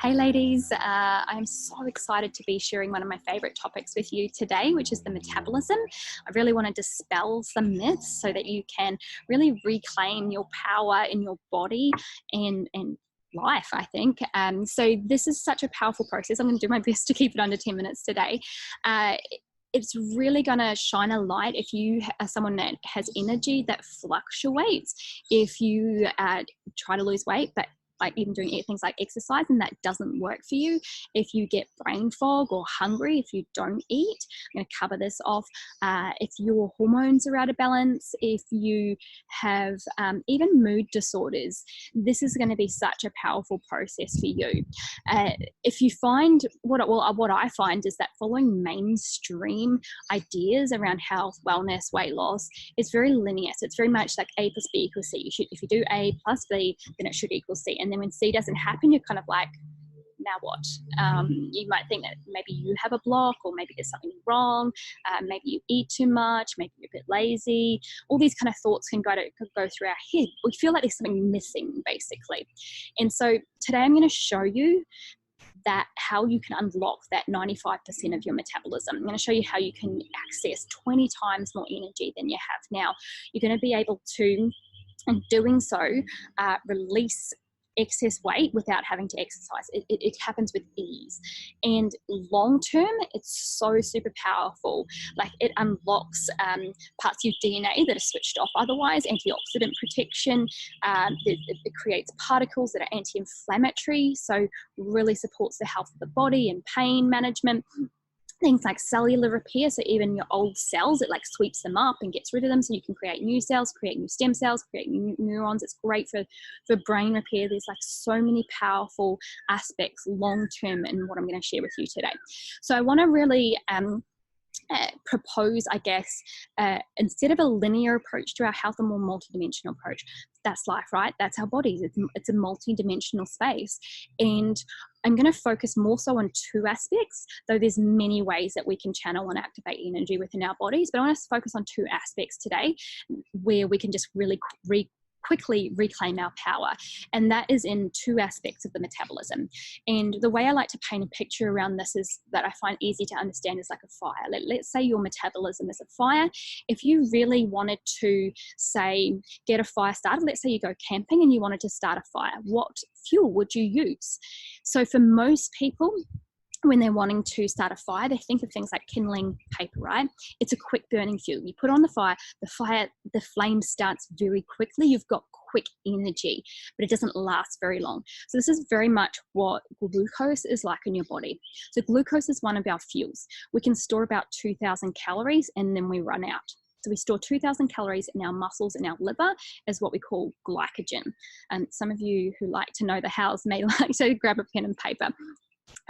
Hey ladies, I'm so excited to be sharing one of my favorite topics with you today, which is the metabolism. I really want to dispel some myths so that you can really reclaim your power in your body and life, I think. So this is such a powerful process. I'm going to do my best to keep it under 10 minutes today. It's really going to shine a light if you are someone that has energy that fluctuates, if you try to lose weight, but like even doing things like exercise and that doesn't work for you, if you get brain fog or hungry, if you don't eat. I'm going to cover this off. If your hormones are out of balance, if you have even mood disorders, this is going to be such a powerful process for you. If you find, what I find is that following mainstream ideas around health, wellness, weight loss, it's very linear. So it's very much like A plus B equals C. If you do A plus B, then it should equal C. And then when C doesn't happen, you're kind of like, now what? You might think that maybe you have a block, or maybe there's something wrong. Maybe you eat too much, maybe you're a bit lazy. All these kind of thoughts can go through our head. We feel like there's something missing, basically. And so today I'm going to show you that how you can unlock that 95% of your metabolism. I'm going to show you how you can access 20 times more energy than you have now. You're going to be able to, in doing so, release excess weight without having to exercise. It happens with ease. And long term, it's so super powerful. Like, it unlocks parts of your DNA that are switched off otherwise, antioxidant protection. It creates particles that are anti-inflammatory, so really supports the health of the body and pain management. Things like cellular repair, so even your old cells, it like sweeps them up and gets rid of them, so you can create new cells, create new stem cells, create new neurons. It's great for brain repair. There's like so many powerful aspects long term in what I'm going to share with you today. So I want to really propose, I guess, instead of a linear approach to our health, a more multidimensional approach. That's life, right? That's our bodies. It's a multidimensional space. And I'm going to focus more so on two aspects, though there's many ways that we can channel and activate energy within our bodies. But I want to focus on two aspects today where we can just really quickly reclaim our power, and that is in two aspects of the metabolism. And the way I like to paint a picture around this is that I find easy to understand is like a fire. Let's say your metabolism is a fire. If you really wanted to, say, get a fire started, let's say you go camping and you wanted to start a fire, what fuel would you use? So for most people, when they're wanting to start a fire, they think of things like kindling paper, right? It's a quick burning fuel. You put on the fire, the flame starts very quickly. You've got quick energy, but it doesn't last very long. So this is very much what glucose is like in your body. So glucose is one of our fuels. We can store about 2,000 calories and then we run out. So we store 2,000 calories in our muscles and our liver as what we call glycogen. And some of you who like to know the hows may like to grab a pen and paper.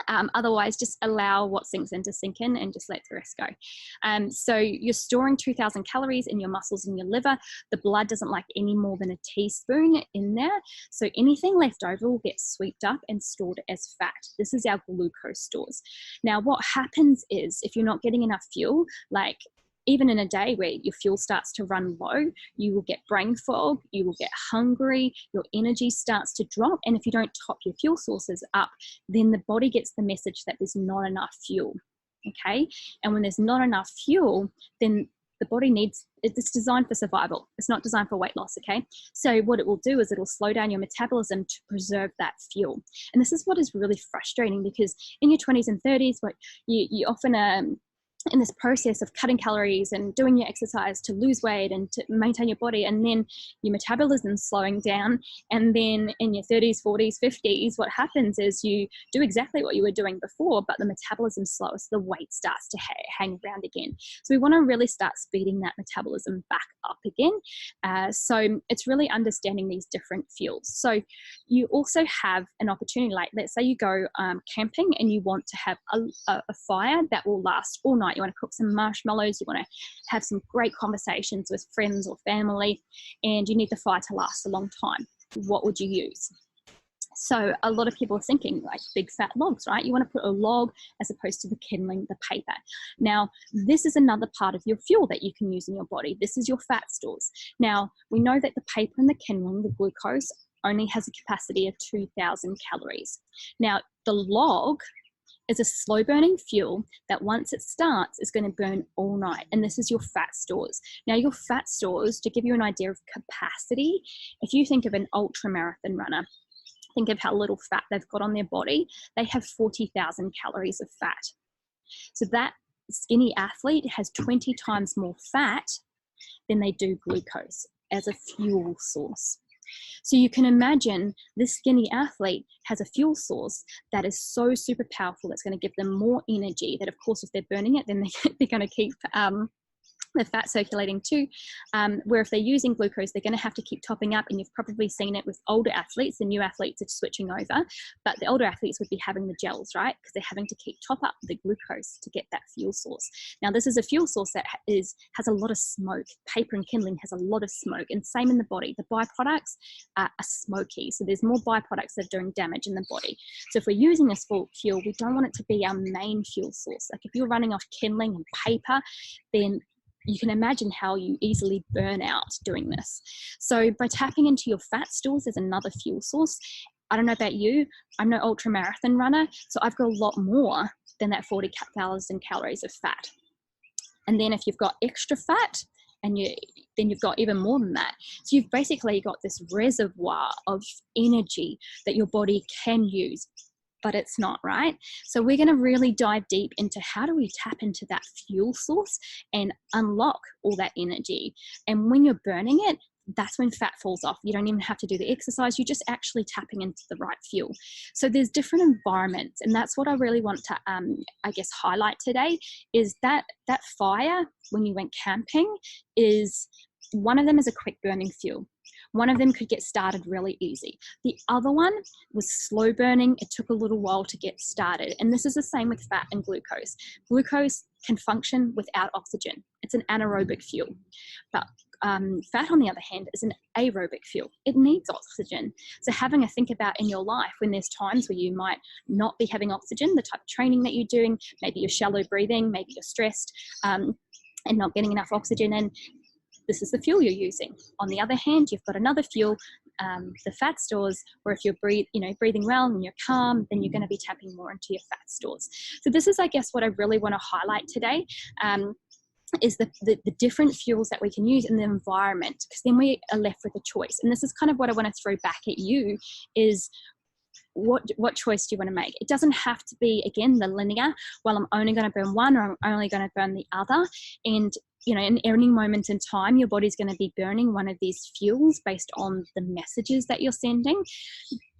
Otherwise, just allow what sinks in to sink in and just let the rest go. So you're storing 2,000 calories in your muscles and your liver. The blood doesn't like any more than a teaspoon in there. So anything left over will get swept up and stored as fat. This is our glucose stores. Now, what happens is if you're not getting enough fuel, like even in a day where your fuel starts to run low, you will get brain fog, you will get hungry, your energy starts to drop. And if you don't top your fuel sources up, then the body gets the message that there's not enough fuel, okay? And when there's not enough fuel, then the body it's designed for survival. It's not designed for weight loss, okay? So what it will do is it'll slow down your metabolism to preserve that fuel. And this is what is really frustrating, because in your 20s and 30s, what you often in this process of cutting calories and doing your exercise to lose weight and to maintain your body, and then your metabolism's slowing down, and then in your 30s, 40s, 50s, what happens is you do exactly what you were doing before, but the metabolism slows, so the weight starts to hang around again. So we want to really start speeding that metabolism back up again. So it's really understanding these different fuels. So you also have an opportunity, like let's say you go camping and you want to have a fire that will last all night. You want to cook some marshmallows, you want to have some great conversations with friends or family, and you need the fire to last a long time. What would you use? So a lot of people are thinking like big fat logs, right? You want to put a log as opposed to the kindling, the paper. Now, this is another part of your fuel that you can use in your body. This is your fat stores. Now, we know that the paper and the kindling, the glucose, only has a capacity of 2,000 calories. Now, the log is a slow burning fuel that once it starts is going to burn all night. And this is your fat stores. Now your fat stores, to give you an idea of capacity, if you think of an ultra marathon runner, think of how little fat they've got on their body. They have 40,000 calories of fat. So that skinny athlete has 20 times more fat than they do glucose as a fuel source. So you can imagine this skinny athlete has a fuel source that is so super powerful, it's going to give them more energy, that of course if they're burning it, then they're going to keep the fat circulating too, where if they're using glucose, they're going to have to keep topping up. And you've probably seen it with older athletes. The new athletes are switching over, but the older athletes would be having the gels, right? Because they're having to keep top up the glucose to get that fuel source. Now this is a fuel source that has a lot of smoke. Paper and kindling has a lot of smoke, and same in the body. The byproducts are smoky, so there's more byproducts that are doing damage in the body. So if we're using this for fuel, we don't want it to be our main fuel source. Like if you're running off kindling and paper, then you can imagine how you easily burn out doing this. So by tapping into your fat stores as another fuel source, I don't know about you, I'm no ultra marathon runner, so I've got a lot more than that 40,000 calories of fat. And then if you've got extra fat, and then you've got even more than that. So you've basically got this reservoir of energy that your body can use, but it's not, right? So we're going to really dive deep into how do we tap into that fuel source and unlock all that energy. And when you're burning it, that's when fat falls off. You don't even have to do the exercise. You're just actually tapping into the right fuel. So there's different environments, and that's what I really want to, I guess, highlight today, is that fire when you went camping is, one of them is a quick burning fuel. One of them could get started really easy. The other one was slow burning. It took a little while to get started. And this is the same with fat and glucose. Glucose can function without oxygen. It's an anaerobic fuel. But fat, on the other hand, is an aerobic fuel. It needs oxygen. So having a think about in your life when there's times where you might not be having oxygen, the type of training that you're doing, maybe you're shallow breathing, maybe you're stressed and not getting enough oxygen in, this is the fuel you're using. On the other hand, you've got another fuel, the fat stores, where if you're breathing well and you're calm, then you're going to be tapping more into your fat stores. So this is, I guess, what I really want to highlight today, is the different fuels that we can use in the environment, because then we are left with a choice. And this is kind of what I want to throw back at you is, what choice do you want to make? It doesn't have to be, again, the linear, well, I'm only going to burn one or I'm only going to burn the other. And in any moment in time, your body's going to be burning one of these fuels based on the messages that you're sending.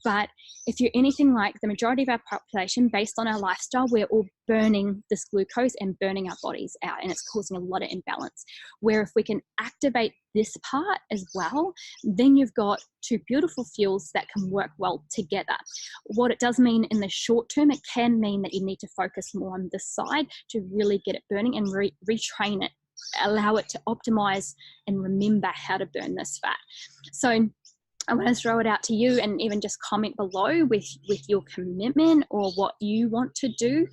But if you're anything like the majority of our population, based on our lifestyle, we're all burning this glucose and burning our bodies out, and it's causing a lot of imbalance. Where if we can activate this part as well, then you've got two beautiful fuels that can work well together. What it does mean in the short term, it can mean that you need to focus more on this side to really get it burning and retrain it, allow it to optimize and remember how to burn this fat. So I want to throw it out to you, and even just comment below with your commitment or what you want to do.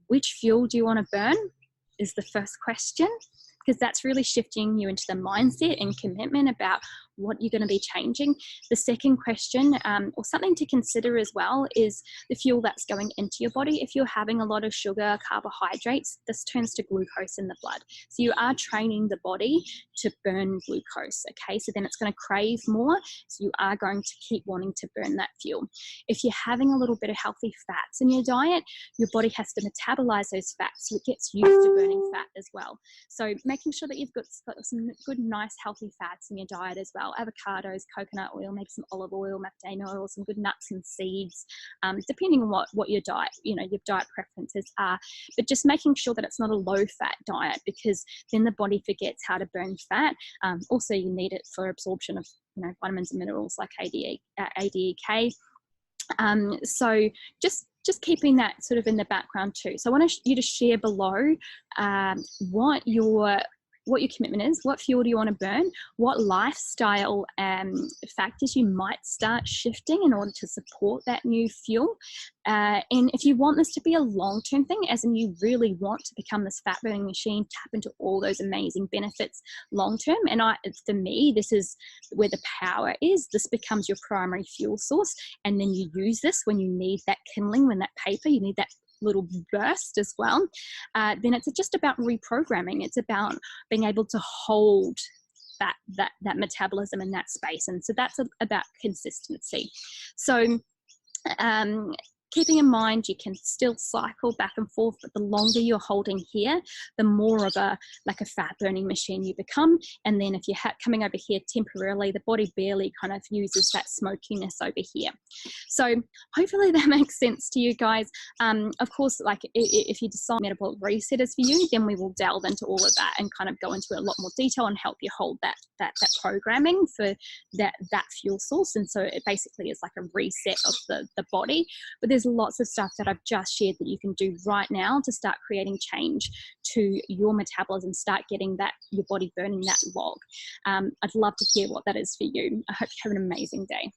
Which fuel do you want to burn is the first question, because that's really shifting you into the mindset and commitment about what you're going to be changing. The second question, or something to consider as well, is the fuel that's going into your body. If you're having a lot of sugar, carbohydrates, this turns to glucose in the blood. So you are training the body to burn glucose, okay? So then it's going to crave more, so you are going to keep wanting to burn that fuel. If you're having a little bit of healthy fats in your diet, your body has to metabolize those fats, so it gets used to burning fat as well. So making sure that you've got some good, nice, healthy fats in your diet as well. Avocados, coconut oil, maybe some olive oil, macadamia oil, some good nuts and seeds, depending on what your diet, your diet preferences are. But just making sure that it's not a low-fat diet, because then the body forgets how to burn fat. Also, you need it for absorption of vitamins and minerals like ADEK. So just keeping that sort of in the background too. So I want you to share below what your what your commitment is, what fuel do you want to burn, what lifestyle factors you might start shifting in order to support that new fuel. And if you want this to be a long-term thing, as in you really want to become this fat burning machine, tap into all those amazing benefits long-term. And for me, this is where the power is. This becomes your primary fuel source. And then you use this when you need that kindling, when that paper, you need that little burst as well. Then it's just about reprogramming. It's about being able to hold that metabolism in that space. And so that's about consistency. So keeping in mind, you can still cycle back and forth, but the longer you're holding here, the more of a fat burning machine you become. And then if you're coming over here temporarily, the body barely kind of uses that smokiness over here. So hopefully that makes sense to you guys. Of course, if you decide metabolic reset is for you, then we will delve into all of that and kind of go into a lot more detail and help you hold that programming for that fuel source. And so it basically is like a reset of the body. But there's lots of stuff that I've just shared that you can do right now to start creating change to your metabolism, start getting your body burning that log. I'd love to hear what that is for you. I hope you have an amazing day.